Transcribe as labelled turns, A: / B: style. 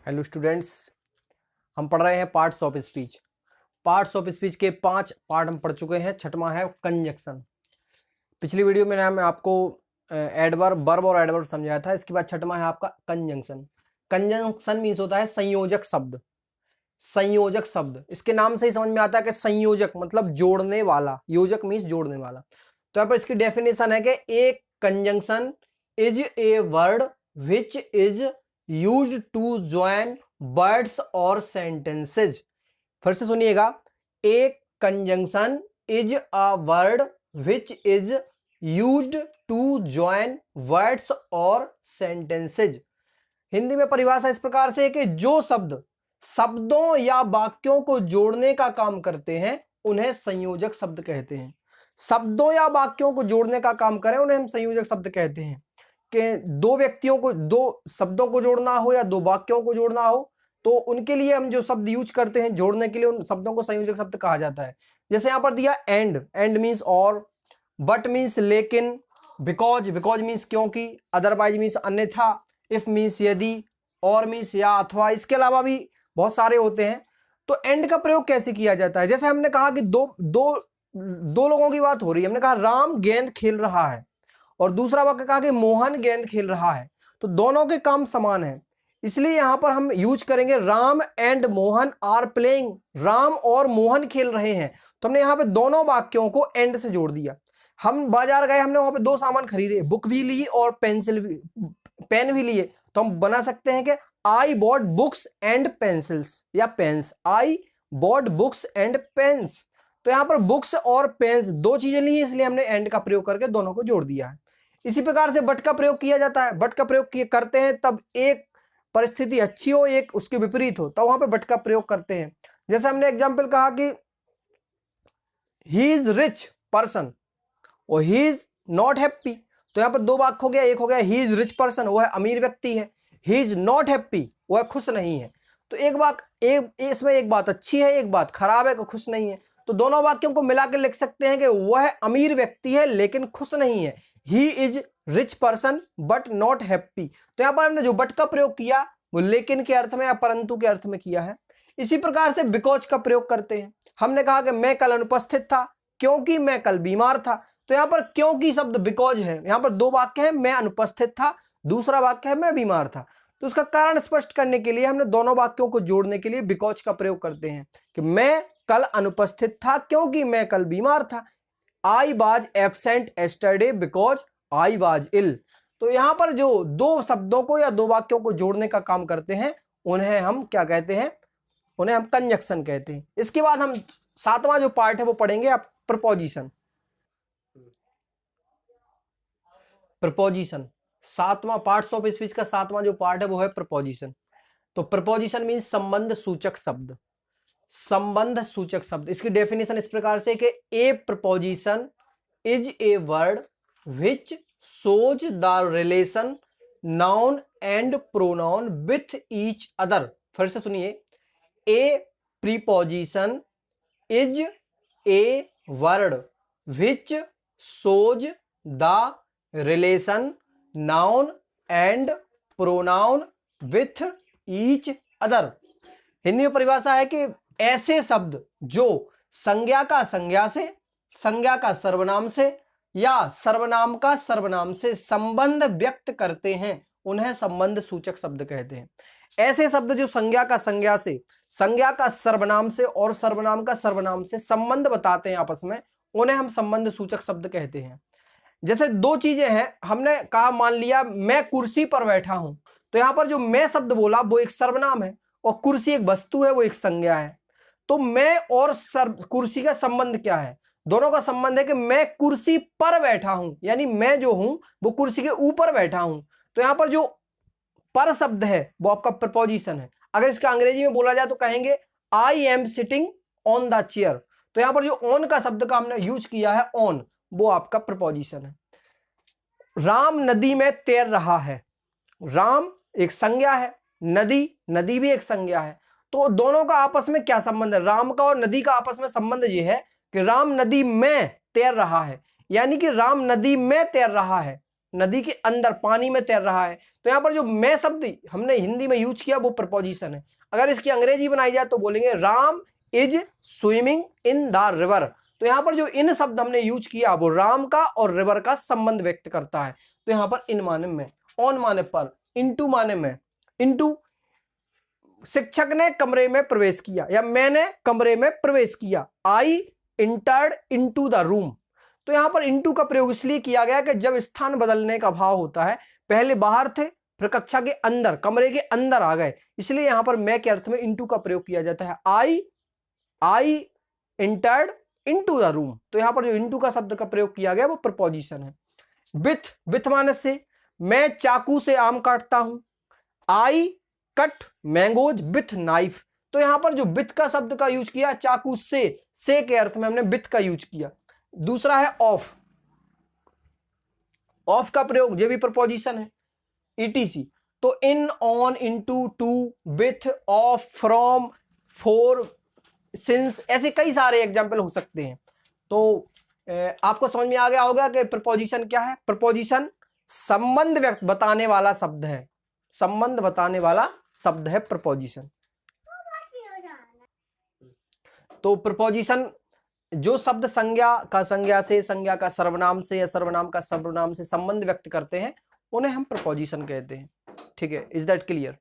A: Hello students, हम पढ़ रहे हैं parts of speech. Parts of speech के 5 पार्ट हम पढ़ चुके हैं। छठवां है कंजंक्शन। पिछली वीडियो में मैं आपको एडवर्ब, वर्ब और एडवर्ब समझाया था। इसके बाद छठवां है आपका कंजंक्शन। कंजंक्शन मीन्स होता है संयोजक शब्द। संयोजक शब्द, इसके नाम से ही समझ में आता है कि संयोजक मतलब जोड़ने वाला। योजक मीन्स जोड़ने वाला। तो यहाँ पर इसकी डेफिनेशन है कि a conjunction is a word which is used to join words और सेंटेंसेज। फिर से सुनिएगा, a conjunction is a word which is used to join words और सेंटेंसेज। हिंदी में परिभाषा इस प्रकार से है कि जो शब्द शब्दों या वाक्यों को जोड़ने का काम करते हैं उन्हें संयोजक शब्द कहते हैं। शब्दों या वाक्यों को जोड़ने का काम करें उन्हें हम संयोजक शब्द कहते हैं। कि दो व्यक्तियों को, दो शब्दों को जोड़ना हो या दो वाक्यों को जोड़ना हो तो उनके लिए हम जो शब्द यूज करते हैं जोड़ने के लिए, उन शब्दों को संयोजक शब्द कहा जाता है। जैसे यहां पर दिया एंड, एंड मीन्स और, बट मीन्स लेकिन, बिकॉज, बिकॉज मीन्स क्योंकि, अदरवाइज मीन्स अन्यथा, इफ मीन्स यदि, और मीन्स या अथवा। इसके अलावा भी बहुत सारे होते हैं। तो एंड का प्रयोग कैसे किया जाता है? जैसे हमने कहा कि दो लोगों की बात हो रही है। हमने कहा राम गेंद खेल रहा है और दूसरा वाक्य कहा कि मोहन गेंद खेल रहा है। तो दोनों के काम समान है, इसलिए यहां पर हम यूज करेंगे Ram and Mohan are playing. Ram और मोहन खेल रहे हैं। तो हमने यहां पे दोनों वाक्यों को एंड से जोड़ दिया। हम बाजार गए, हमने वहां पे दो सामान खरीदे, बुक भी ली और पेंसिल भी, पेन भी लिए। तो हम बना सकते हैं कि I bought books and pencils या pens. I bought books and pens. तो यहां पर बुक्स और पेन्स दो चीजें ली, इसलिए हमने एंड का प्रयोग करके दोनों को जोड़ दिया है। इसी प्रकार से बट का प्रयोग किया जाता है। बट का प्रयोग करते हैं तब एक परिस्थिति अच्छी हो, एक उसके विपरीत हो, तब वहां पे बट का प्रयोग करते हैं। जैसे हमने एग्जाम्पल कहा कि ही इज रिच पर्सन और ही इज नॉट हैप्पी। तो यहां पर दो वाक्य हो गया। एक हो गया ही इज रिच पर्सन, वो है अमीर व्यक्ति है। ही इज नॉट हैप्पी, वो है खुश नहीं है। तो इसमें एक बात अच्छी है, एक बात खराब है कि खुश नहीं है। तो दोनों वाक्यों को मिलाकर लिख सकते हैं कि वह अमीर व्यक्ति है लेकिन खुश नहीं है। He is rich person but not happy. तो यहां पर हमने जो बट का प्रयोग किया वो लेकिन के अर्थ में या परंतु के अर्थ में किया है। इसी प्रकार से बिकॉज का प्रयोग करते हैं। हमने कहा कि मैं कल अनुपस्थित था क्योंकि मैं कल बीमार था। तो यहां पर क्योंकि शब्द बिकॉज है। यहां पर दो वाक्य है, मैं अनुपस्थित था, दूसरा वाक्य है मैं बीमार था। तो उसका कारण स्पष्ट करने के लिए हमने दोनों वाक्यों को जोड़ने के लिए बिकॉज का प्रयोग करते हैं कि मैं कल अनुपस्थित था क्योंकि मैं कल बीमार था। I was absent yesterday because I was ill. तो यहां पर जो दो शब्दों को या दो वाक्यों को जोड़ने का काम करते हैं उन्हें हम क्या कहते हैं? उन्हें हम कंजंक्शन कहते हैं। इसके बाद हम सातवां जो पार्ट है वो पढ़ेंगे आप प्रपोजिशन। प्रपोजिशन सातवां, पार्ट्स ऑफ स्पीच का सातवां जो पार्ट है वो है प्रपोजिशन। तो प्रपोजिशन मीन्स संबंध सूचक शब्द। संबंध सूचक शब्द, इसकी डेफिनेशन इस प्रकार से कि a preposition is a word which shows the relation noun and pronoun with each other. फिर से सुनिए, a preposition is a word which shows the relation noun and pronoun with each other. Hindi में परिभाषा है कि ऐसे शब्द जो संज्ञा का संज्ञा से, संज्ञा का सर्वनाम से या सर्वनाम का सर्वनाम से संबंध व्यक्त करते हैं उन्हें संबंध सूचक शब्द कहते हैं। ऐसे शब्द जो संज्ञा का संज्ञा से, संज्ञा का सर्वनाम से और सर्वनाम का सर्वनाम से संबंध बताते हैं आपस में, उन्हें हम संबंध सूचक शब्द कहते हैं। जैसे दो चीजें हैं, हमने कहा मान लिया मैं कुर्सी पर बैठा हूं। तो यहां पर जो मैं शब्द बोला वो एक सर्वनाम है और कुर्सी एक वस्तु है, वो एक संज्ञा है। तो मैं और कुर्सी का संबंध क्या है? दोनों का संबंध है कि मैं कुर्सी पर बैठा हूं, यानी मैं जो हूं वो कुर्सी के ऊपर बैठा हूं। तो यहां पर जो पर शब्द है वो आपका प्रपोजिशन है। अगर इसका अंग्रेजी में बोला जाए तो कहेंगे I am sitting on the chair. तो यहां पर जो ऑन का शब्द का हमने यूज किया है ऑन, वो आपका प्रपोजिशन है। राम नदी में तैर रहा है। राम एक संज्ञा है, नदी, नदी भी एक संज्ञा है। तो दोनों का आपस में क्या संबंध है? राम का और नदी का आपस में संबंध ये है कि राम नदी में तैर रहा है, यानी कि राम नदी में तैर रहा है। नदी के अंदर पानी में तैर रहा है। तो यहाँ पर जो मैं शब्द हमने हिंदी में यूज किया वो प्रपोजिशन है। अगर इसकी अंग्रेजी बनाई जाए तो बोलेंगे Ram is swimming in the river. तो यहाँ पर जो इन शब्द हमने यूज किया वो राम का और रिवर का संबंध व्यक्त करता है। तो यहाँ पर इन माने में, ऑन माने पर, इनटू माने में। इनटू शिक्षक ने कमरे में प्रवेश किया या मैंने कमरे में प्रवेश किया। आई इंटर्ड इनटू द रूम। तो यहां पर इनटू का प्रयोग इसलिए किया गया कि जब स्थान बदलने का भाव होता है, पहले बाहर थे फिर कक्षा के अंदर, कमरे के अंदर आ गए, इसलिए यहां पर मैं के अर्थ में इनटू का प्रयोग किया जाता है। आई इंटर्ड इनटू द रूम। तो यहां पर जो इनटू का शब्द का प्रयोग किया गया वो प्रपोजिशन है। विथ माने से, मैं चाकू से आम काटता हूं। I cut mangoes with knife. तो यहां पर जो विथ का शब्द का यूज किया चाकू से के अर्थ में हमने विथ का यूज किया। दूसरा है ऑफ। ऑफ का प्रयोग ये भी प्रपोजिशन है, ईटीसी। तो in, on, into, to, with, of, from, for, since, ऐसे कई सारे एग्जाम्पल हो सकते हैं। तो आपको समझ में आ गया होगा कि प्रपोजिशन क्या है। प्रपोजिशन संबंध व्यक्त बताने वाला शब्द है, संबंध बताने वाला शब्द है प्रपोजिशन। तो प्रपोजिशन जो शब्द संज्ञा का संज्ञा से, संज्ञा का सर्वनाम से या सर्वनाम का सर्वनाम से संबंध व्यक्त करते हैं उन्हें हम प्रपोजिशन कहते हैं। ठीक है, इज दैट क्लियर?